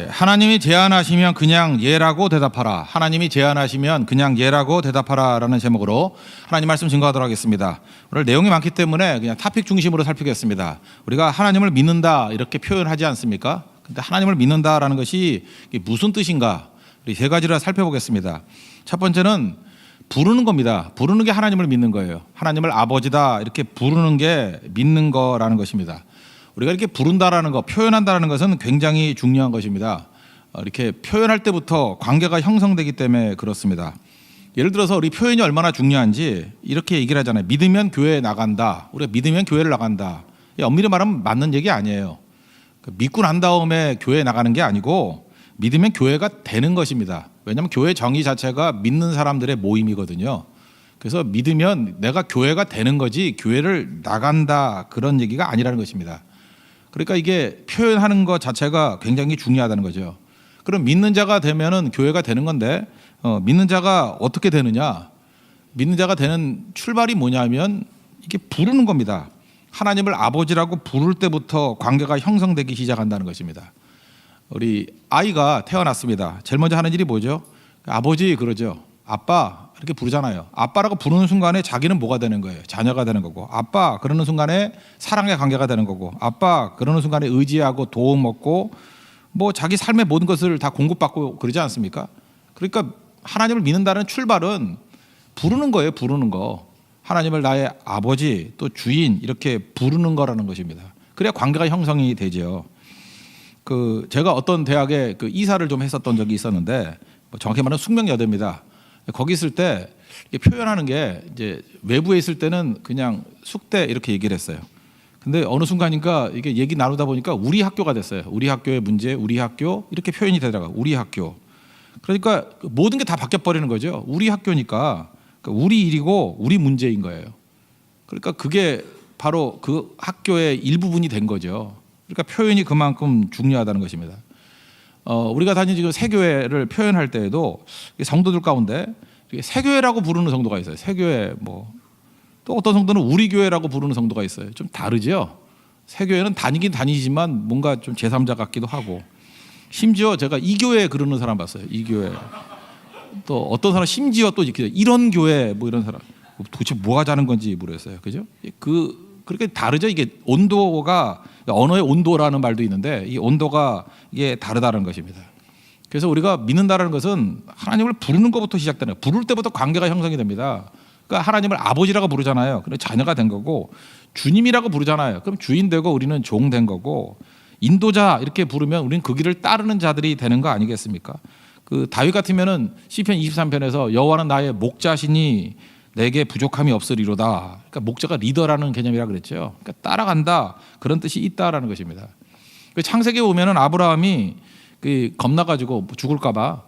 하나님이 제안하시면 그냥 예라고 대답하라. 하나님이 제안하시면 그냥 예라고 대답하라 라는 제목으로 하나님 말씀 증거하도록 하겠습니다. 오늘 내용이 많기 때문에 그냥 토픽 중심으로 살피겠습니다. 우리가 하나님을 믿는다 이렇게 표현하지 않습니까? 근데 하나님을 믿는다라는 것이 무슨 뜻인가? 우리 세 가지를 살펴보겠습니다. 첫 번째는 부르는 겁니다. 부르는 게 하나님을 믿는 거예요. 하나님을 아버지다 이렇게 부르는 게 믿는 거라는 것입니다. 우리가 이렇게 부른다라는 것, 표현한다라는 것은 굉장히 중요한 것입니다. 이렇게 표현할 때부터 관계가 형성되기 때문에 그렇습니다. 예를 들어서 우리 표현이 얼마나 중요한지 이렇게 얘기를 하잖아요. 믿으면 교회에 나간다. 우리가 믿으면 교회를 나간다. 엄밀히 말하면 맞는 얘기 아니에요. 믿고 난 다음에 교회에 나가는 게 아니고 믿으면 교회가 되는 것입니다. 왜냐하면 교회 정의 자체가 믿는 사람들의 모임이거든요. 그래서 믿으면 내가 교회가 되는 거지 교회를 나간다 그런 얘기가 아니라는 것입니다. 그러니까 이게 표현하는 것 자체가 굉장히 중요하다는 거죠. 그럼 믿는 자가 되면은 교회가 되는 건데 믿는 자가 어떻게 되느냐? 믿는 자가 되는 출발이 뭐냐면 이게 부르는 겁니다. 하나님을 아버지라고 부를 때부터 관계가 형성되기 시작한다는 것입니다. 우리 아이가 태어났습니다. 제일 먼저 하는 일이 뭐죠? 아버지 그러죠. 아빠 이렇게 부르잖아요. 아빠라고 부르는 순간에 자기는 뭐가 되는 거예요? 자녀가 되는 거고, 아빠 그러는 순간에 사랑의 관계가 되는 거고, 아빠 그러는 순간에 의지하고 도움 얻고 뭐 자기 삶의 모든 것을 다 공급받고 그러지 않습니까? 그러니까 하나님을 믿는다는 출발은 부르는 거예요. 부르는 거. 하나님을 나의 아버지 또 주인 이렇게 부르는 거라는 것입니다. 그래야 관계가 형성이 되죠. 제가 어떤 대학에 이사를 좀 했었던 적이 있었는데 정확히 말하면 숙명여대입니다. 거기 있을 때 표현하는 게 이제 외부에 있을 때는 그냥 숙대 이렇게 얘기를 했어요. 근데 어느 순간인가 이게 얘기 나누다 보니까 우리 학교가 됐어요. 우리 학교의 문제, 우리 학교 이렇게 표현이 되더라고요. 우리 학교. 그러니까 모든 게 다 바뀌어 버리는 거죠. 우리 학교니까 우리 일이고 우리 문제인 거예요. 그러니까 그게 바로 그 학교의 일부분이 된 거죠. 그러니까 표현이 그만큼 중요하다는 것입니다. 우리가 다니는 지금 세교회를 표현할 때에도 성도들 가운데 세교회라고 부르는 성도가 있어요. 세교회 또 어떤 성도는 우리 교회라고 부르는 성도가 있어요. 좀 다르죠. 세교회는 다니긴 다니지만 뭔가 좀 제3자 같기도 하고, 심지어 제가 이 교회 그러는 사람 봤어요. 이 교회. 또 어떤 사람 심지어 또 이런 교회 이런 사람 도대체 뭐가 자는 건지 모르겠어요. 그죠? 그렇게 다르죠. 이게 온도가 언어의 온도라는 말도 있는데 이 온도가 이게 다르다는 것입니다. 그래서 우리가 믿는다는 것은 하나님을 부르는 것부터 시작되는 거예요. 부를 때부터 관계가 형성이 됩니다. 그러니까 하나님을 아버지라고 부르잖아요. 그럼 자녀가 된 거고, 주님이라고 부르잖아요. 그럼 주인 되고 우리는 종 된 거고, 인도자 이렇게 부르면 우리는 그 길을 따르는 자들이 되는 거 아니겠습니까? 다윗 같으면은 시편 23편에서 여호와는 나의 목자시니 내게 부족함이 없으리로다. 그러니까 목자가 리더라는 개념이라 그랬죠. 그러니까 따라간다 그런 뜻이 있다라는 것입니다. 창세기에 보면은 아브라함이 겁나가지고 죽을까봐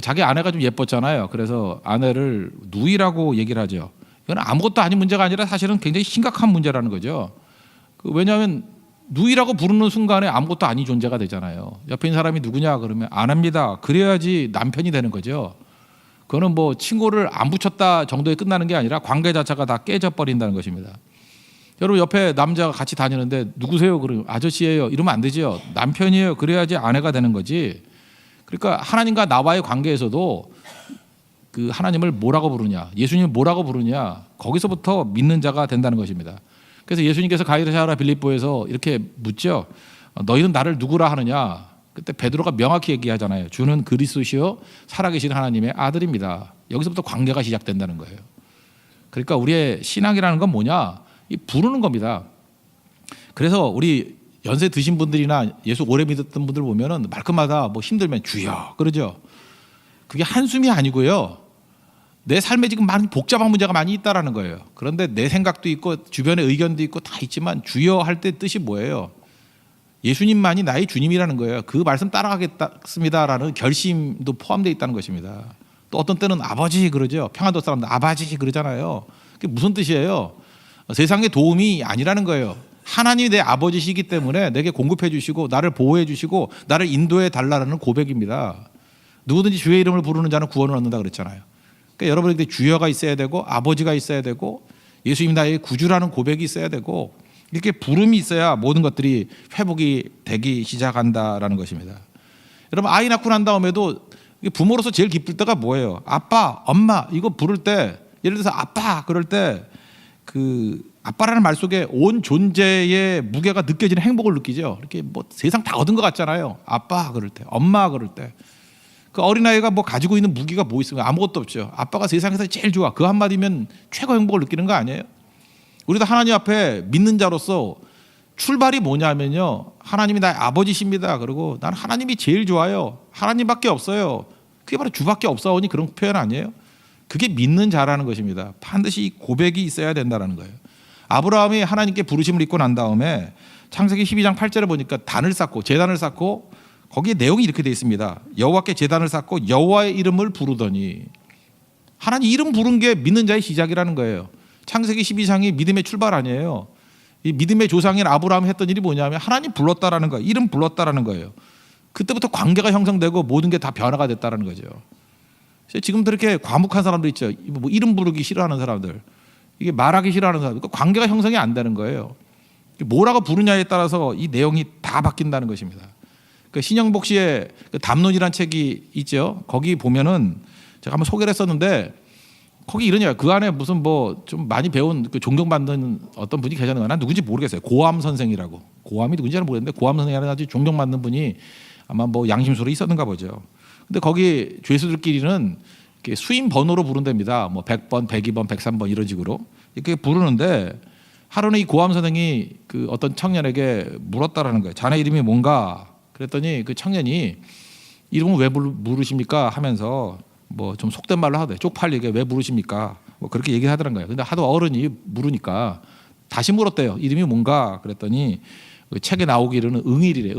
자기 아내가 좀 예뻤잖아요. 그래서 아내를 누이라고 얘기를 하죠. 이건 아무것도 아닌 문제가 아니라 사실은 굉장히 심각한 문제라는 거죠. 왜냐하면 누이라고 부르는 순간에 아무것도 아닌 존재가 되잖아요. 옆에 있는 사람이 누구냐 그러면 안 합니다. 그래야지 남편이 되는 거죠. 그거는 친구를 안 붙였다 정도에 끝나는 게 아니라 관계 자체가 다 깨져 버린다는 것입니다. 여러분 옆에 남자가 같이 다니는데 누구세요? 그러면 아저씨예요. 이러면 안 되죠. 남편이에요. 그래야지 아내가 되는 거지. 그러니까 하나님과 나와의 관계에서도 하나님을 뭐라고 부르냐, 예수님을 뭐라고 부르냐, 거기서부터 믿는 자가 된다는 것입니다. 그래서 예수님께서 가이사랴 빌립보에서 이렇게 묻죠. 너희는 나를 누구라 하느냐? 그때 베드로가 명확히 얘기하잖아요. 주는 그리스도시요 살아계신 하나님의 아들입니다. 여기서부터 관계가 시작된다는 거예요. 그러니까 우리의 신앙이라는 건 뭐냐? 이 부르는 겁니다. 그래서 우리 연세 드신 분들이나 예수 오래 믿었던 분들 보면은 말끝마다 힘들면 주여 그러죠. 그게 한숨이 아니고요. 내 삶에 지금 많은 복잡한 문제가 많이 있다라는 거예요. 그런데 내 생각도 있고 주변의 의견도 있고 다 있지만 주여 할 때 뜻이 뭐예요? 예수님만이 나의 주님이라는 거예요. 그 말씀 따라가겠습니다라는 결심도 포함되어 있다는 것입니다. 또 어떤 때는 아버지 그러죠. 평안도 사람들 아버지 그러잖아요. 그게 무슨 뜻이에요? 세상의 도움이 아니라는 거예요. 하나님이 내 아버지시기 때문에 내게 공급해 주시고 나를 보호해 주시고 나를 인도해 달라는 고백입니다. 누구든지 주의 이름을 부르는 자는 구원을 얻는다 그랬잖아요. 그러니까 여러분에게 주여가 있어야 되고 아버지가 있어야 되고 예수님이 나의 구주라는 고백이 있어야 되고 이렇게 부름이 있어야 모든 것들이 회복이 되기 시작한다라는 것입니다. 여러분 아이 낳고 난 다음에도 부모로서 제일 기쁠 때가 뭐예요? 아빠, 엄마 이거 부를 때 예를 들어서 아빠 그럴 때 그 아빠라는 말 속에 온 존재의 무게가 느껴지는 행복을 느끼죠. 이렇게 뭐 세상 다 얻은 것 같잖아요. 아빠 그럴 때, 엄마 그럴 때. 그 어린아이가 뭐 가지고 있는 무기가 뭐 있습니까? 아무것도 없죠. 아빠가 세상에서 제일 좋아. 그 한마디면 최고 행복을 느끼는 거 아니에요? 우리도 하나님 앞에 믿는 자로서 출발이 뭐냐면요. 하나님이 나의 아버지십니다. 그리고 난 하나님이 제일 좋아요. 하나님밖에 없어요. 그게 바로 주밖에 없사오니 그런 표현 아니에요? 그게 믿는 자라는 것입니다. 반드시 고백이 있어야 된다는 거예요. 아브라함이 하나님께 부르심을 입고 난 다음에 창세기 12장 8절에 보니까 단을 쌓고 제단을 쌓고 거기에 내용이 이렇게 되어 있습니다. 여호와께 제단을 쌓고 여호와의 이름을 부르더니 하나님 이름 부른 게 믿는 자의 시작이라는 거예요. 창세기 12장이 믿음의 출발 아니에요. 이 믿음의 조상인 아브라함이 했던 일이 뭐냐면 하나님 불렀다라는 거예요. 이름 불렀다라는 거예요. 그때부터 관계가 형성되고 모든 게 다 변화가 됐다는 거죠. 지금도 이렇게 과묵한 사람들 있죠. 뭐 이름 부르기 싫어하는 사람들, 이게 말하기 싫어하는 사람들, 관계가 형성이 안 되는 거예요. 뭐라고 부르냐에 따라서 이 내용이 다 바뀐다는 것입니다. 그 신영복 씨의 그 담론이라는 책이 있죠. 거기 보면은 제가 한번 소개를 했었는데 거기 이러냐. 그 안에 무슨 뭐 좀 많이 배운 그 존경받는 어떤 분이 계셨는가. 난 누군지 모르겠어요. 고암 선생이라고. 고암이 누군지는 모르겠는데 고암 선생이라는 아주 존경받는 분이 아마 뭐 양심소로 있었는가 보죠. 근데 거기 죄수들끼리는 이렇게 수임 번호로 부른답니다. 뭐 100번, 102번, 103번 이런 식으로 이렇게 부르는데 하루는 이 고암 선생이 그 어떤 청년에게 물었다라는 거예요. 자네 이름이 뭔가? 그랬더니 그 청년이 이름은 왜 물으십니까? 하면서 뭐 좀 속된 말로 하대. 쪽팔리게 왜 물으십니까? 뭐 그렇게 얘기하더란 거예요. 근데 하도 어른이 물으니까 다시 물었대요. 이름이 뭔가? 그랬더니 그 책에 나오기로는 응일이래.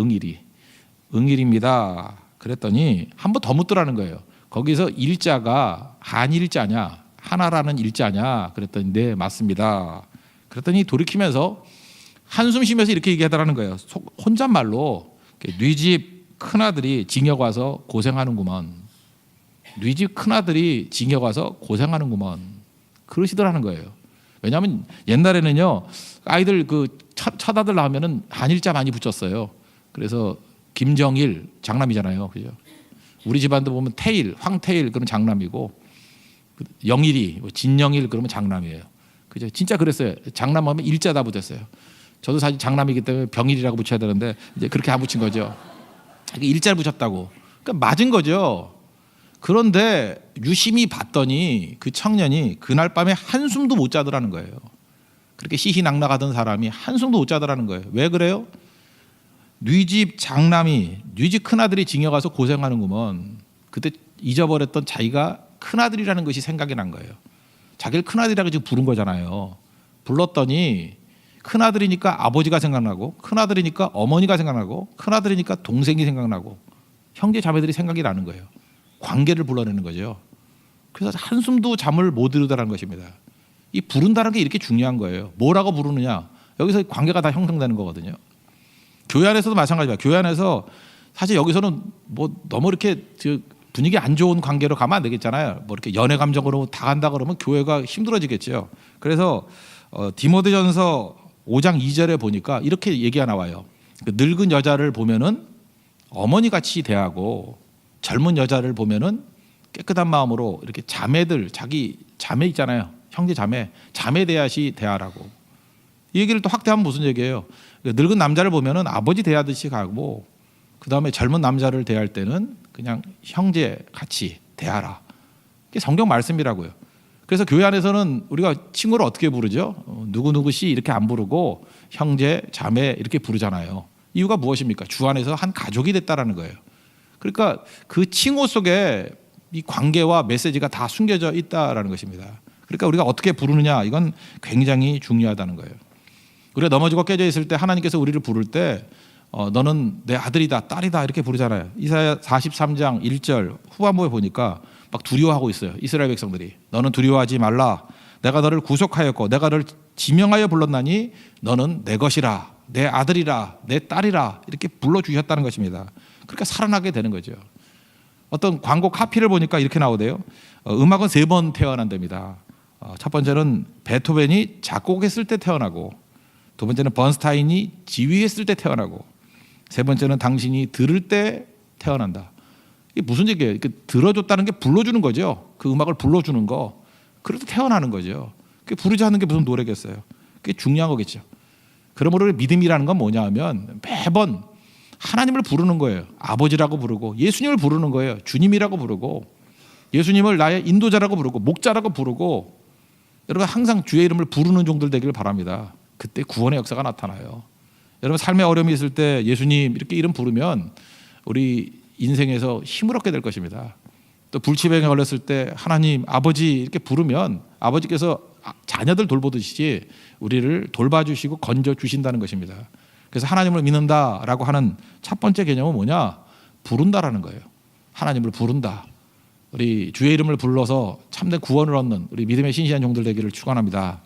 응일입니다. 그랬더니 한 번 더 묻더라는 거예요. 거기서 일자가 한일자냐 하나라는 일자냐? 그랬더니 네 맞습니다. 그랬더니 돌이키면서 한숨 쉬면서 이렇게 얘기하더라는 거예요. 혼잣말로 네 집 큰아들이 징역 와서 고생하는구먼. 네 집 큰아들이 징역 와서 고생하는구먼. 그러시더라는 거예요. 왜냐하면 옛날에는요 아이들 그 첫 아들 낳으면은 한일자 많이 붙였어요. 그래서 김정일 장남이잖아요, 그죠? 우리 집안도 보면 태일, 황태일 그런 장남이고 영일이, 진영일 그러면 장남이에요, 그죠? 진짜 그랬어요. 장남하면 일자 다 붙였어요. 저도 사실 장남이기 때문에 병일이라고 붙여야 되는데 이제 그렇게 안 붙인 거죠. 일자를 붙였다고. 그러니까 맞은 거죠. 그런데 유심히 봤더니 그 청년이 그날 밤에 한숨도 못 자더라는 거예요. 그렇게 시시낙낙하던 사람이 한숨도 못 자더라는 거예요. 왜 그래요? 네 집 장남이, 네 집 큰아들이 징역 가서 고생하는구먼. 그때 잊어버렸던 자기가 큰아들이라는 것이 생각이 난 거예요. 자기를 큰아들이라고 지금 부른 거잖아요. 불렀더니 큰아들이니까 아버지가 생각나고, 큰아들이니까 어머니가 생각나고, 큰아들이니까 동생이 생각나고, 형제 자매들이 생각이 나는 거예요. 관계를 불러내는 거죠. 그래서 한숨도 잠을 못 이루다라는 것입니다. 이 부른다는 게 이렇게 중요한 거예요. 뭐라고 부르느냐, 여기서 관계가 다 형성되는 거거든요. 교회 안에서도 마찬가지입니다. 교회 안에서 사실 여기서는 뭐 너무 이렇게 분위기 안 좋은 관계로 가면 안 되겠잖아요. 뭐 이렇게 연애 감정으로 다 간다 그러면 교회가 힘들어지겠죠. 그래서 디모데전서 5장 2절에 보니까 이렇게 얘기가 나와요. 늙은 여자를 보면은 어머니 같이 대하고 젊은 여자를 보면은 깨끗한 마음으로 이렇게 자매들, 자기 자매 있잖아요. 형제 자매 대하시 대하라고. 이 얘기를 또 확대하면 무슨 얘기예요? 늙은 남자를 보면은 아버지 대하듯이 가고, 그 다음에 젊은 남자를 대할 때는 그냥 형제 같이 대하라. 이게 성경 말씀이라고요. 그래서 교회 안에서는 우리가 친구를 어떻게 부르죠? 누구누구 씨 이렇게 안 부르고 형제, 자매 이렇게 부르잖아요. 이유가 무엇입니까? 주 안에서 한 가족이 됐다라는 거예요. 그러니까 그 칭호 속에 이 관계와 메시지가 다 숨겨져 있다라는 것입니다. 그러니까 우리가 어떻게 부르느냐, 이건 굉장히 중요하다는 거예요. 우리가 넘어지고 깨져 있을 때 하나님께서 우리를 부를 때 너는 내 아들이다, 딸이다 이렇게 부르잖아요. 이사야 43장 1절 후반부에 보니까 막 두려워하고 있어요. 이스라엘 백성들이. 너는 두려워하지 말라. 내가 너를 구속하였고 내가 너를 지명하여 불렀나니 너는 내 것이라, 내 아들이라, 내 딸이라 이렇게 불러주셨다는 것입니다. 그러니까 살아나게 되는 거죠. 어떤 광고 카피를 보니까 이렇게 나오대요. 음악은 3번 태어난답니다. 첫 번째는 베토벤이 작곡했을 때 태어나고, 두 번째는 번스타인이 지휘했을 때 태어나고, 세 번째는 당신이 들을 때 태어난다. 이게 무슨 얘기예요? 들어줬다는 게 불러주는 거죠. 그 음악을 불러주는 거. 그래도 태어나는 거죠. 그게 부르지 않는 게 무슨 노래겠어요. 그게 중요한 거겠죠. 그러므로 믿음이라는 건 뭐냐 하면 매번 하나님을 부르는 거예요. 아버지라고 부르고 예수님을 부르는 거예요. 주님이라고 부르고 예수님을 나의 인도자라고 부르고 목자라고 부르고 여러분 항상 주의 이름을 부르는 종들 되기를 바랍니다. 그때 구원의 역사가 나타나요. 여러분 삶의 어려움이 있을 때 예수님 이렇게 이름 부르면 우리 인생에서 힘을 얻게 될 것입니다. 또 불치병에 걸렸을 때 하나님 아버지 이렇게 부르면 아버지께서 자녀들 돌보듯이 우리를 돌봐주시고 건져주신다는 것입니다. 그래서 하나님을 믿는다라고 하는 첫 번째 개념은 뭐냐? 부른다라는 거예요. 하나님을 부른다. 우리 주의 이름을 불러서 참된 구원을 얻는 우리 믿음의 신실한 종들 되기를 축원합니다.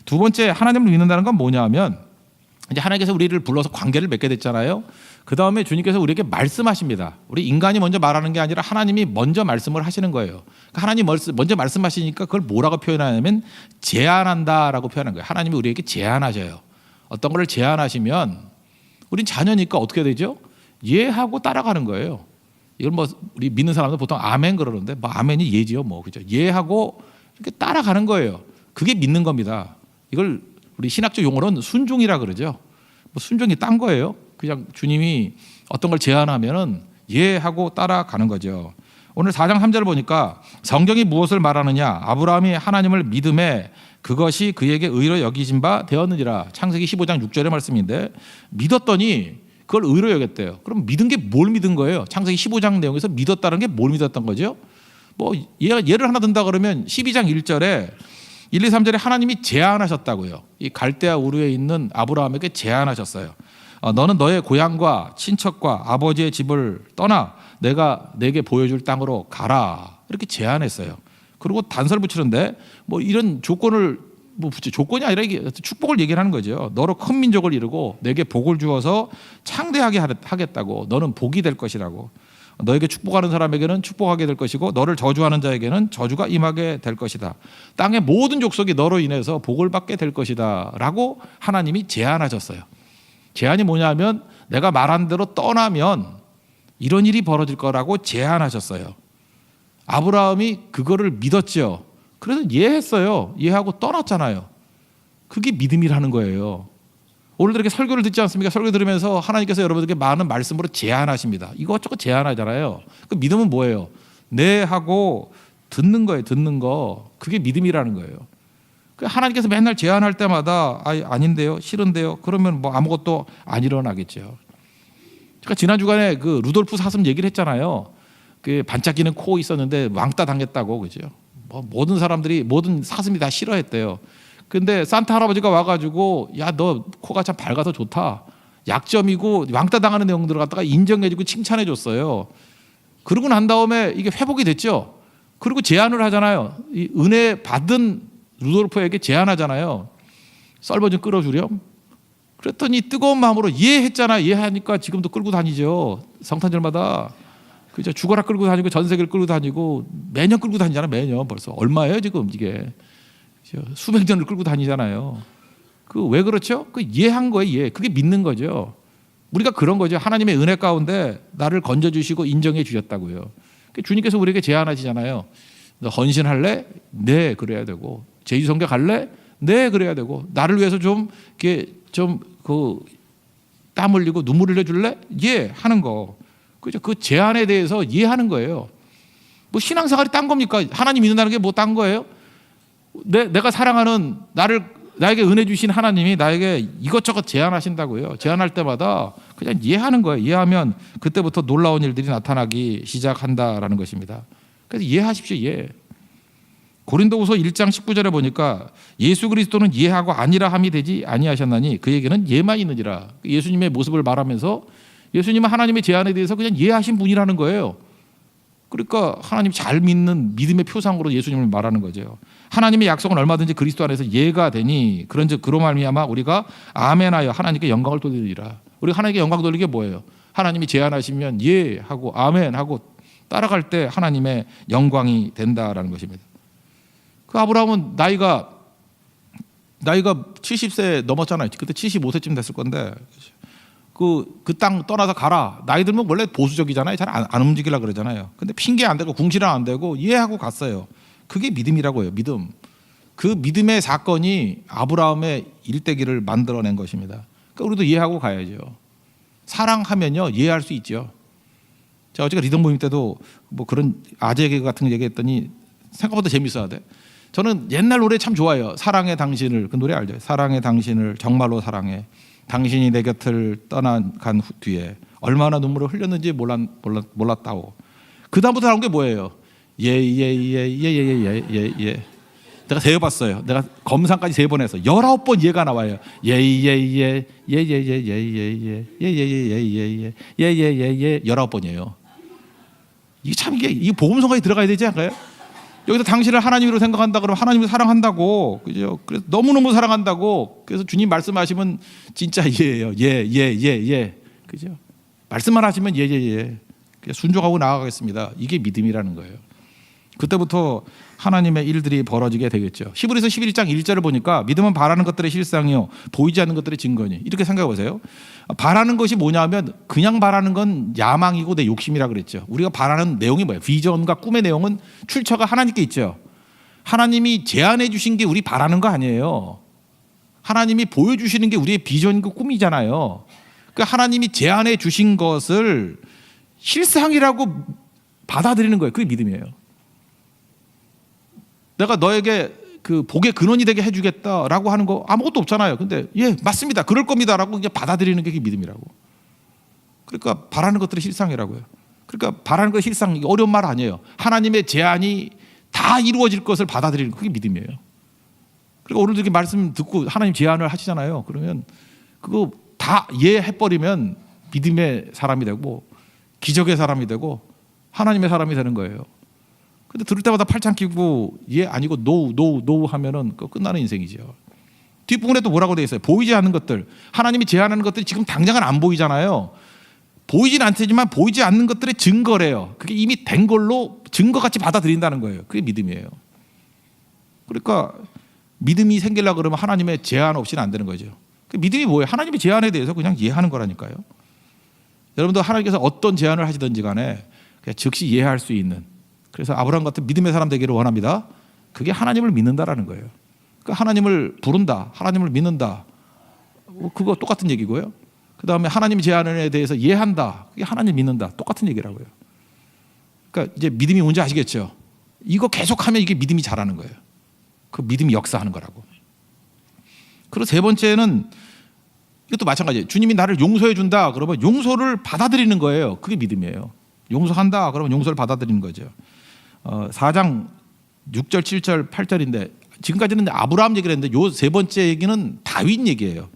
두 번째 하나님을 믿는다는 건 뭐냐 하면 이제 하나님께서 우리를 불러서 관계를 맺게 됐잖아요. 그 다음에 주님께서 우리에게 말씀하십니다. 우리 인간이 먼저 말하는 게 아니라 하나님이 먼저 말씀을 하시는 거예요. 그러니까 하나님 먼저 말씀하시니까 그걸 뭐라고 표현하냐면 제안한다라고 표현한 거예요. 하나님이 우리에게 제안하셔요. 어떤 걸 제안하시면 우린 자녀니까 어떻게 되죠? 예하고 따라가는 거예요. 이걸 뭐 우리 믿는 사람들 보통 아멘 그러는데 뭐 아멘이 예지요, 뭐 그죠? 예하고 이렇게 따라가는 거예요. 그게 믿는 겁니다. 이걸 우리 신학적 용어로는 순종이라 그러죠. 뭐 순종이 딴 거예요. 그냥 주님이 어떤 걸 제안하면은 예하고 따라가는 거죠. 오늘 4장 3절을 보니까 성경이 무엇을 말하느냐? 아브라함이 하나님을 믿음에 그것이 그에게 의로 여기진 바 되었느니라. 창세기 15장 6절의 말씀인데 믿었더니 그걸 의로 여겼대요. 그럼 믿은 게 뭘 믿은 거예요? 창세기 15장 내용에서 믿었다는 게 뭘 믿었던 거죠? 뭐 예를 하나 든다 그러면 12장 1절에 1, 2, 3절에 하나님이 제안하셨다고요. 이 갈대아 우르에 있는 아브라함에게 제안하셨어요. 너는 너의 고향과 친척과 아버지의 집을 떠나 내가 내게 보여줄 땅으로 가라. 이렇게 제안했어요. 그리고 단서를 붙이는데 뭐 이런 조건을 뭐 조건이 아니라 이게 축복을 얘기를 하는 거죠. 너로 큰 민족을 이루고 내게 복을 주어서 창대하게 하겠다고. 너는 복이 될 것이라고. 너에게 축복하는 사람에게는 축복하게 될 것이고 너를 저주하는 자에게는 저주가 임하게 될 것이다. 땅의 모든 족속이 너로 인해서 복을 받게 될 것이다 라고 하나님이 제안하셨어요. 제안이 뭐냐면 내가 말한 대로 떠나면 이런 일이 벌어질 거라고 제안하셨어요. 아브라함이 그거를 믿었죠. 그래서 이해했어요. 이해하고 떠났잖아요. 그게 믿음이라는 거예요. 오늘도 이렇게 설교를 듣지 않습니까? 설교 들으면서 하나님께서 여러분들에게 많은 말씀으로 제안하십니다. 이것저것 제안하잖아요. 그 믿음은 뭐예요? 네 하고 듣는 거예요. 듣는 거. 그게 믿음이라는 거예요. 하나님께서 맨날 제안할 때마다 아닌데요, 싫은데요. 그러면 뭐 아무것도 안 일어나겠죠. 제가 지난 주간에 그 루돌프 사슴 얘기를 했잖아요. 그 반짝이는 코 있었는데 왕따 당했다고, 그죠? 뭐 모든 사람들이 모든 사슴이 다 싫어했대요. 근데 산타 할아버지가 와가지고 야, 너 코가 참 밝아서 좋다. 약점이고 왕따 당하는 내용들을 갖다가 인정해주고 칭찬해줬어요. 그러고 난 다음에 이게 회복이 됐죠. 그리고 제안을 하잖아요. 이 은혜 받은 루돌프에게 제안하잖아요. 썰버 좀 끌어주렴. 그랬더니 뜨거운 마음으로 이해했잖아. 이해하니까 지금도 끌고 다니죠. 성탄절마다. 그죠? 죽어라 끌고 다니고 전 세계를 끌고 다니고 매년 끌고 다니잖아. 매년 벌써 얼마예요 지금 이게. 수백 년을 끌고 다니잖아요. 그 왜 그렇죠? 그 이해한 거예요. 이해. 그게 믿는 거죠. 우리가 그런 거죠. 하나님의 은혜 가운데 나를 건져주시고 인정해 주셨다고요. 주님께서 우리에게 제안하시잖아요. 너 헌신할래? 네, 그래야 되고. 제주성교 갈래? 네, 그래야 되고. 나를 위해서 좀 땀 흘리고 눈물 흘려줄래? 예, 하는 거. 그죠? 그 제안에 대해서 이해하는 거예요. 뭐 신앙생활이 딴 겁니까? 하나님 믿는다는 게 뭐 딴 거예요? 내가 사랑하는 나에게 은혜 주신 하나님이 나에게 이것저것 제안하신다고요. 제안할 때마다 그냥 이해하는 거예요. 이해하면 그때부터 놀라운 일들이 나타나기 시작한다라는 것입니다. 그래서 이해하십시오. 이해. 고린도후서 1장 19절에 보니까 예수 그리스도는 예하고 아니라 함이 되지 아니하셨나니 그에게는 예만 있느니라. 예수님의 모습을 말하면서 예수님은 하나님의 제안에 대해서 그냥 이해하신 분이라는 거예요. 그러니까 하나님 잘 믿는 믿음의 표상으로 예수님을 말하는 거죠. 하나님의 약속은 얼마든지 그리스도 안에서 예가 되니 그런즉 그로 말미암아 우리가 아멘하여 하나님께 영광을 돌리리라. 우리가 하나님께 영광 돌리게 뭐예요? 하나님이 제안하시면 예 하고 아멘 하고 따라갈 때 하나님의 영광이 된다라는 것입니다. 그 아브라함은 나이가 70세 넘었잖아요. 그때 75세쯤 됐을 건데 그 땅 떠나서 가라. 나이 들면 원래 보수적이잖아요. 잘 안 움직이려고 그러잖아요. 근데 핑계 안 대고 궁시렁 안 대고 이해하고 갔어요. 그게 믿음이라고 해요. 믿음. 그 믿음의 사건이 아브라함의 일대기를 만들어낸 것입니다. 그러니까 우리도 이해하고 가야죠. 사랑하면요 이해할 수 있죠. 제가 어제가 리더 모임 때도 뭐 그런 아재 개그 같은 거 얘기했더니 생각보다 재밌어야 돼. 저는 옛날 노래 참 좋아해요. 사랑해 당신을. 그 노래 알죠? 사랑해 당신을 정말로 사랑해. 당신이 내 곁을 떠난 뒤에 얼마나 눈물을 흘렸는지 몰랐다고. 그 다음부터 나온 게 뭐예요? 예. 내가 세어봤어요. 내가 검상까지 3번 해서 19번 예가 나와요. 예 19번이에요. 이게 참 이게 복음성가에 들어가야 되지 않을까요? 여기서 당신을 하나님으로 생각한다 그러면 하나님을 사랑한다고, 그죠? 그래서 너무너무 사랑한다고. 그래서 주님 말씀하시면 진짜 예예요. 예. 그죠? 말씀만 하시면 예. 순종하고 나아가겠습니다. 이게 믿음이라는 거예요. 그때부터 하나님의 일들이 벌어지게 되겠죠. 히브리서 11장 1절을 보니까 믿음은 바라는 것들의 실상이요 보이지 않는 것들의 증거니. 이렇게 생각해 보세요. 바라는 것이 뭐냐면 그냥 바라는 건 야망이고 내 욕심이라 그랬죠. 우리가 바라는 내용이 뭐예요? 비전과 꿈의 내용은 출처가 하나님께 있죠. 하나님이 제안해 주신 게 우리 바라는 거 아니에요. 하나님이 보여주시는 게 우리의 비전이고 꿈이잖아요. 그러니까 하나님이 제안해 주신 것을 실상이라고 받아들이는 거예요. 그게 믿음이에요. 내가 너에게 그 복의 근원이 되게 해주겠다라고 하는 거 아무것도 없잖아요. 근데 예 맞습니다. 그럴 겁니다라고 이제 받아들이는 게 그게 믿음이라고. 그러니까 바라는 것들이 실상이라고요. 그러니까 바라는 것이 실상, 어려운 말 아니에요. 하나님의 제안이 다 이루어질 것을 받아들이는 거, 그게 믿음이에요. 그러니까 오늘도 이렇게 말씀 듣고 하나님 제안을 하시잖아요. 그러면 그거 다 이해해버리면 믿음의 사람이 되고 기적의 사람이 되고 하나님의 사람이 되는 거예요. 근데 들을 때마다 팔짱 끼고 예 아니고 노 하면은 끝나는 인생이죠. 뒷부분에 또 뭐라고 되어 있어요? 보이지 않는 것들, 하나님이 제안하는 것들이 지금 당장은 안 보이잖아요. 보이진 않지만 보이지 않는 것들의 증거래요. 그게 이미 된 걸로 증거같이 받아들인다는 거예요. 그게 믿음이에요. 그러니까 믿음이 생기려고 그러면 하나님의 제안 없이는 안 되는 거죠. 그 믿음이 뭐예요? 하나님의 제안에 대해서 그냥 이해하는 거라니까요. 여러분도 하나님께서 어떤 제안을 하시든지 간에 그냥 즉시 이해할 수 있는, 그래서 아브라함 같은 믿음의 사람 되기를 원합니다. 그게 하나님을 믿는다라는 거예요. 그러니까 하나님을 부른다, 하나님을 믿는다, 그거 똑같은 얘기고요. 그 다음에 하나님의 제안에 대해서 이해한다, 그게 하나님 믿는다, 똑같은 얘기라고요. 그러니까 이제 믿음이 뭔지 아시겠죠? 이거 계속하면 이게 믿음이 자라는 거예요. 그 믿음이 역사하는 거라고. 그리고 3번째는 이것도 마찬가지예요. 주님이 나를 용서해 준다 그러면 용서를 받아들이는 거예요. 그게 믿음이에요. 용서한다 그러면 용서를 받아들이는 거죠. 4장 6절, 7절, 8절인데 지금까지는 아브라함 얘기를 했는데 요 3번째 얘기는 다윗 얘기예요.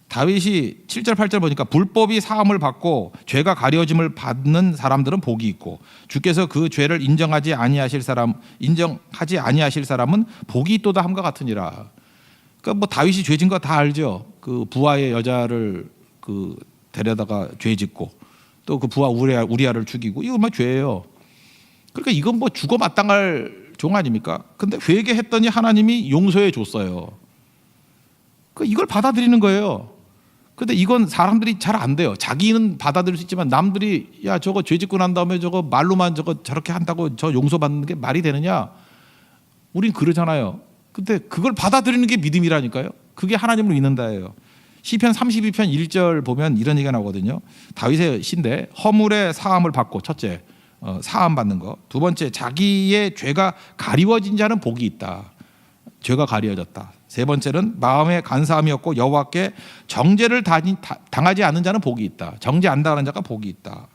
다윗이 7절, 8절 보니까 불법이 사함을 받고 죄가 가려짐을 받는 사람들은 복이 있고 주께서 그 죄를 인정하지 아니하실 사람은 복이 있도다 함과 같으니라. 그러니까 뭐 다윗이 죄 진 거 다 알죠. 그 부하의 여자를 그 데려다가 죄 짓고 또 그 부하 우리아를 죽이고 이거 뭐 죄예요. 그러니까 이건 뭐 죽어 마땅할 종 아닙니까? 근데 회개했더니 하나님이 용서해 줬어요. 그러니까 이걸 받아들이는 거예요. 근데 이건 사람들이 잘 안 돼요. 자기는 받아들일 수 있지만 남들이 야 저거 죄 짓고 난 다음에 저거 말로만 저거 저렇게 한다고 저 용서받는 게 말이 되느냐? 우린 그러잖아요. 근데 그걸 받아들이는 게 믿음이라니까요. 그게 하나님을 믿는다예요. 시편 32편 1절 보면 이런 얘기가 나오거든요. 다윗의 시인데 허물의 사함을 받고, 첫째 사함 받는 거, 두 번째 자기의 죄가 가리워진 자는 복이 있다. 죄가 가리워졌다. 세 번째는 마음의 간사함이 없고 여호와께 정죄를 당하지 않는 자는 복이 있다. 정죄 안 당하는 자가 복이 있다.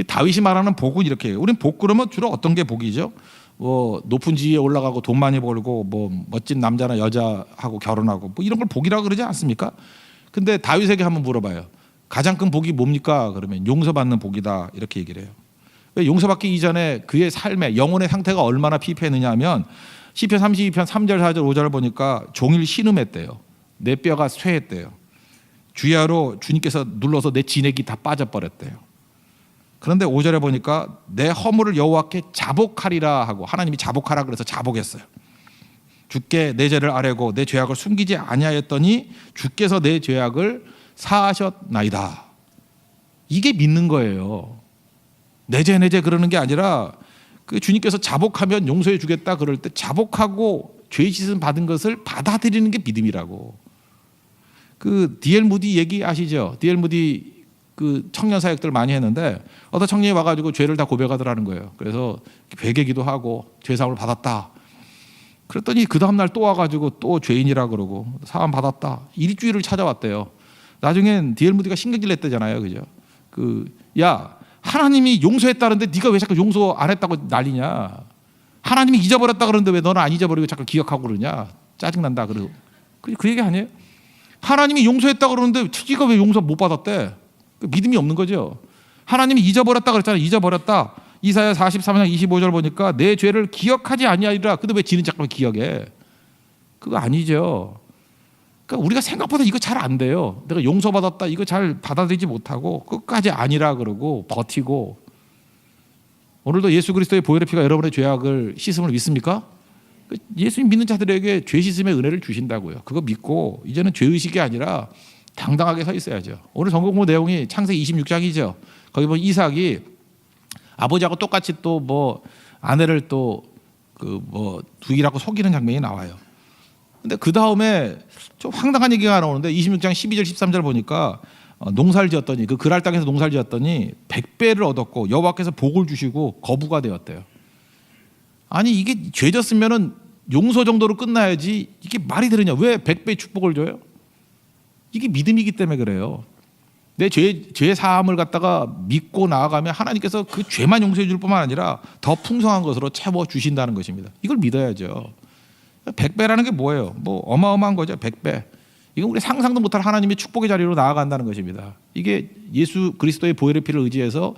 다윗이 말하는 복은 이렇게 해요. 우린 복 그러면 주로 어떤 게 복이죠? 뭐 높은 지위에 올라가고 돈 많이 벌고 뭐 멋진 남자나 여자하고 결혼하고 뭐 이런 걸 복이라고 그러지 않습니까? 근데 다윗에게 한번 물어봐요. 가장 큰 복이 뭡니까? 그러면 용서받는 복이다, 이렇게 얘기를 해요. 왜 용서받기 이전에 그의 삶의 영혼의 상태가 얼마나 피폐했느냐 하면 시편 32편 3절 4절 5절을 보니까 종일 신음했대요. 내 뼈가 쇠했대요. 주야로 주님께서 눌러서 내 진액이 다 빠져버렸대요. 그런데 5절에 보니까 내 허물을 여호와께 자복하리라 하고, 하나님이 자복하라 그래서 자복했어요. 주께 내 죄를 아뢰고 내 죄악을 숨기지 아니하였더니 주께서 내 죄악을 사하셨나이다. 이게 믿는 거예요. 내재 그러는 게 아니라 그 주님께서 자복하면 용서해 주겠다 그럴 때 자복하고 죄 씻음 받은 것을 받아들이는 게 믿음이라고. 그 D.L. 무디 얘기 아시죠? D.L. 무디 그 청년 사역들 많이 했는데 어떤 청년이 와가지고 죄를 다 고백하더라는 거예요. 그래서 회개기도 하고 죄사함을 받았다. 그랬더니 그 다음날 또 와가지고 또 죄인이라 그러고 사함 받았다. 일주일을 찾아왔대요. 나중엔 D.L. 무디가 신경질 냈대잖아요, 그죠? 야, 하나님이 용서했다는데 네가 왜 자꾸 용서 안 했다고 난리냐? 하나님이 잊어버렸다 그러는데 왜 너는 안 잊어버리고 자꾸 기억하고 그러냐? 짜증난다 그러고. 그 얘기 아니에요? 하나님이 용서했다 그러는데 네가 왜 용서 못 받았대? 믿음이 없는 거죠. 하나님이 잊어버렸다 그랬잖아요. 잊어버렸다. 이사야 43장 25절 보니까 내 죄를 기억하지 아니하리라. 근데 왜 지는 자꾸 기억해? 그거 아니죠. 그러니까 우리가 생각보다 이거 잘 안 돼요. 내가 용서받았다 이거 잘 받아들이지 못하고 끝까지 아니라 그러고 버티고. 오늘도 예수 그리스도의 보혈의 피가 여러분의 죄악을 씻음을 믿습니까? 예수님 믿는 자들에게 죄 씻음의 은혜를 주신다고요. 그거 믿고 이제는 죄의식이 아니라 당당하게 서 있어야죠. 오늘 전공 공부 내용이 창세기 26장이죠. 거기 보면 이삭이 아버지하고 똑같이 또 뭐 아내를 또 그 뭐 두이라고 속이는 장면이 나와요. 근데 그 다음에 좀 황당한 얘기가 나오는데 26장 12절 13절 보니까 농사를 지었더니 그 그랄 땅에서 농사를 지었더니 100배를 얻었고 여호와께서 복을 주시고 거부가 되었대요. 아니 이게 죄졌으면은 용서 정도로 끝나야지 이게 말이 되느냐? 왜 100배 축복을 줘요? 이게 믿음이기 때문에 그래요. 내 죄 사함을 갖다가 믿고 나아가면 하나님께서 그 죄만 용서해 줄 뿐만 아니라 더 풍성한 것으로 채워 주신다는 것입니다. 이걸 믿어야죠. 100배라는 게 뭐예요? 뭐 어마어마한 거죠. 100배. 이건 우리 상상도 못할 하나님의 축복의 자리로 나아간다는 것입니다. 이게 예수 그리스도의 보혈의 피를 의지해서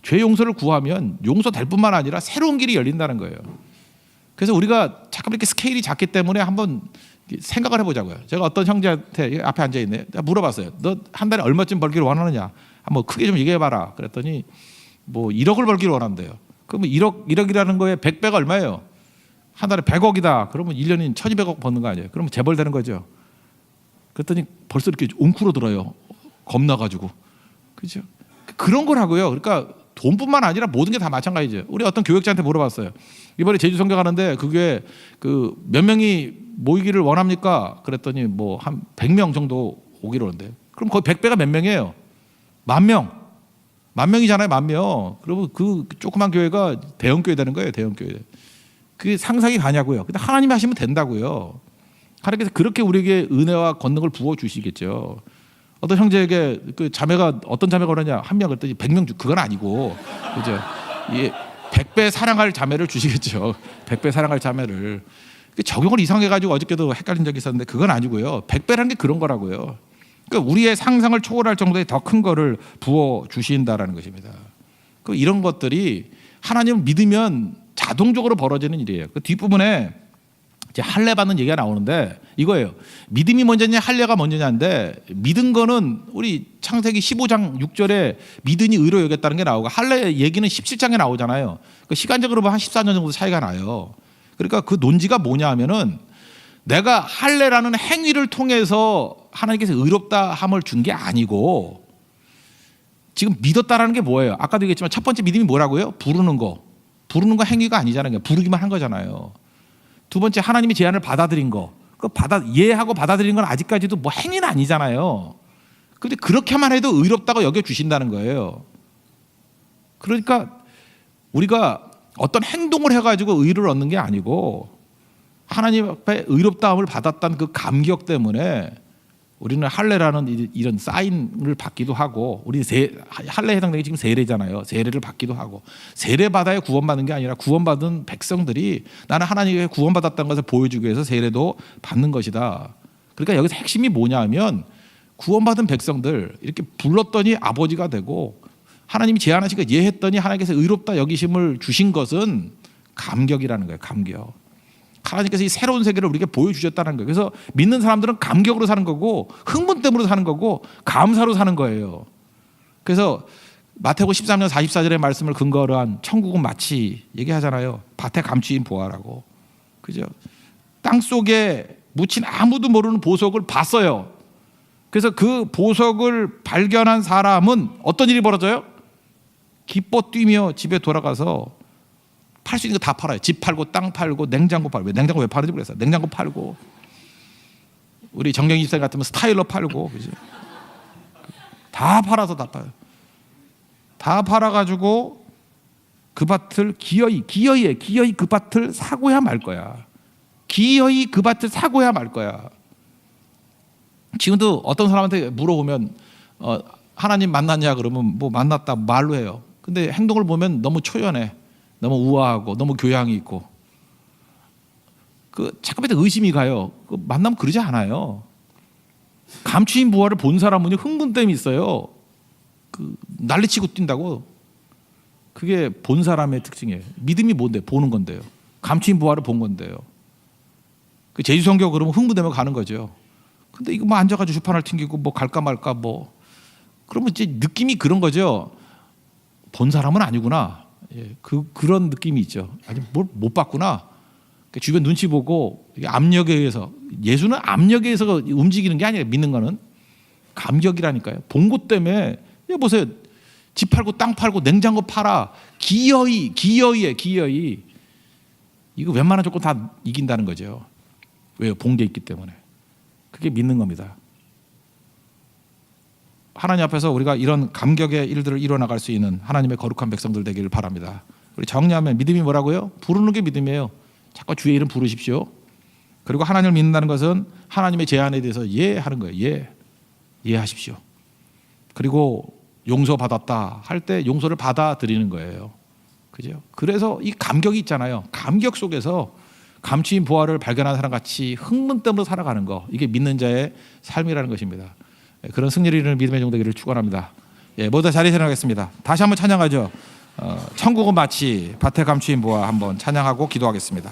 죄 용서를 구하면 용서될 뿐만 아니라 새로운 길이 열린다는 거예요. 그래서 우리가 잠깐 이렇게 스케일이 작기 때문에 한번 생각을 해보자고요. 제가 어떤 형제한테 앞에 앉아 있네. 물어봤어요. 너 한 달에 얼마쯤 벌기를 원하느냐? 한번 크게 좀 얘기해봐라. 그랬더니 뭐 1억을 벌기를 원한대요. 그러면 1억이라는 거에 100배가 얼마예요? 한 달에 100억이다. 그러면 1년인 1200억 버는 거 아니에요? 그러면 재벌 되는 거죠. 그랬더니 벌써 이렇게 웅크러들어요. 겁나가지고. 그죠? 그런 거라고요. 그러니까 돈뿐만 아니라 모든 게 다 마찬가지죠. 우리 어떤 교역자한테 물어봤어요. 이번에 제주 선교 가는데 그게 그 몇 명이 모이기를 원합니까? 그랬더니 뭐 한 100명 정도 오기로 하는데 그럼 거의 100배가 몇 명이에요? 10,000명. 10,000명이잖아요. 10,000명. 그러면 그 조그만 교회가 대형 교회 되는 거예요. 대형 교회. 그게 상상이 가냐고요. 근데 하나님이 하시면 된다고요. 하나님께서 그렇게 우리에게 은혜와 권능을 부어 주시겠죠. 어떤 형제에게 그 자매가 어떤 자매가 그러냐 한 명 그랬더니 100명 그건 아니고 그죠? 예, 100배 사랑할 자매를 주시겠죠. 100배 사랑할 자매를 적용을 이상해가지고 어저께도 헷갈린 적이 있었는데 그건 아니고요. 100배라는 게 그런 거라고요. 그러니까 우리의 상상을 초월할 정도의 더 큰 거를 부어 주신다라는 것입니다. 그 이런 것들이 하나님을 믿으면 자동적으로 벌어지는 일이에요. 그 뒷부분에 이제 할례 받는 얘기가 나오는데 이거예요. 믿음이 먼저냐 할례가 먼저냐인데 믿은 거는 우리 창세기 15장 6절에 믿으니 의로 여겼다는 게 나오고 할례 얘기는 17장에 나오잖아요. 그 시간적으로 보면 한 14년 정도 차이가 나요. 그러니까 그 논지가 뭐냐 하면은 내가 할례라는 행위를 통해서 하나님께서 의롭다 함을 준 게 아니고 지금 믿었다라는 게 뭐예요? 아까도 얘기했지만 첫 번째 믿음이 뭐라고요? 부르는 거 행위가 아니잖아요. 부르기만 한 거잖아요. 두 번째 하나님이 제안을 받아들인 거. 그 이해하고 받아들인 건 아직까지도 뭐 행위는 아니잖아요. 그런데 그렇게만 해도 의롭다고 여겨 주신다는 거예요. 그러니까 우리가 어떤 행동을 해가지고 의를 얻는 게 아니고 하나님 앞에 의롭다함을 받았다는 그 감격 때문에 우리는 할례라는 이런 사인을 받기도 하고 우리 할례에 해당되는 게 지금 세례잖아요. 세례를 받기도 하고 세례 받아야 구원받는 게 아니라 구원받은 백성들이 나는 하나님께 구원받았다는 것을 보여주기 위해서 세례도 받는 것이다. 그러니까 여기서 핵심이 뭐냐 하면 구원받은 백성들 이렇게 불렀더니 아버지가 되고 하나님이 제안하시고 예했더니 하나님께서 의롭다 여기심을 주신 것은 감격이라는 거예요. 감격. 하나님께서 이 새로운 세계를 우리에게 보여주셨다는 거예요. 그래서 믿는 사람들은 감격으로 사는 거고 흥분 때문에 사는 거고 감사로 사는 거예요. 그래서 마태복음 13장 44절의 말씀을 근거로 한 천국은 마치 얘기하잖아요. 밭에 감추인 보화라고. 그죠? 땅 속에 묻힌 아무도 모르는 보석을 봤어요. 그래서 그 보석을 발견한 사람은 어떤 일이 벌어져요? 기뻐 뛰며 집에 돌아가서 팔 수 있는 거 다 팔아요. 집 팔고 땅 팔고 냉장고 팔고. 냉장고 왜 파는지 모르겠어요. 냉장고 팔고, 우리 정경희 집사님 같으면 스타일러 팔고, 그지? 다 팔아서 다 팔아요. 다 팔아가지고 그 밭을 기어이 그 밭을 사고야 말 거야. 기어이 그 밭을 사고야 말 거야. 지금도 어떤 사람한테 물어보면 하나님 만났냐 그러면 뭐 만났다 말로 해요. 근데 행동을 보면 너무 초연해, 너무 우아하고 너무 교양이 있고, 그 잠깐만 의심이 가요. 그 만나면 그러지 않아요. 감추인 부활을 본 사람은 흥분됨이 있어요. 그 난리치고 뛴다고. 그게 본 사람의 특징이에요. 믿음이 뭔데? 보는 건데요. 감추인 부활을 본 건데요. 그 제주 성교 그러면 흥분되면 가는 거죠. 근데 이거 뭐 앉아가지고 주판을 튕기고 뭐 갈까 말까 뭐, 그러면 이제 느낌이 그런 거죠. 본 사람은 아니구나. 예, 그런 느낌이 있죠. 아니 뭘 못 봤구나. 주변 눈치 보고, 압력에 의해서, 예수는 압력에 의해서 움직이는 게 아니에요. 믿는 거는 감격이라니까요. 본 것 때문에. 보세요. 집 팔고 땅 팔고 냉장고 팔아. 기어이. 이거 웬만한 조건 다 이긴다는 거죠. 왜요? 본 게 있기 때문에. 그게 믿는 겁니다. 하나님 앞에서 우리가 이런 감격의 일들을 이뤄나갈 수 있는 하나님의 거룩한 백성들 되기를 바랍니다. 우리 정리하면 믿음이 뭐라고요? 부르는 게 믿음이에요. 자꾸 주의 이름 부르십시오. 그리고 하나님을 믿는다는 것은 하나님의 제안에 대해서 예하는 거예요. 예하십시오. 그리고 용서받았다 할 때 용서를 받아들이는 거예요. 그죠? 그래서 이 감격이 있잖아요. 감격 속에서 감추인 부활을 발견한 사람 같이 흥분 때문에 살아가는 거, 이게 믿는 자의 삶이라는 것입니다. 그런 승리를 이루는 믿음의 종되기를 축원합니다. 모두 자리에 일어나겠습니다. 다시 한번 찬양하죠. 천국은 마치 밭에 감추인 부활 한번 찬양하고 기도하겠습니다.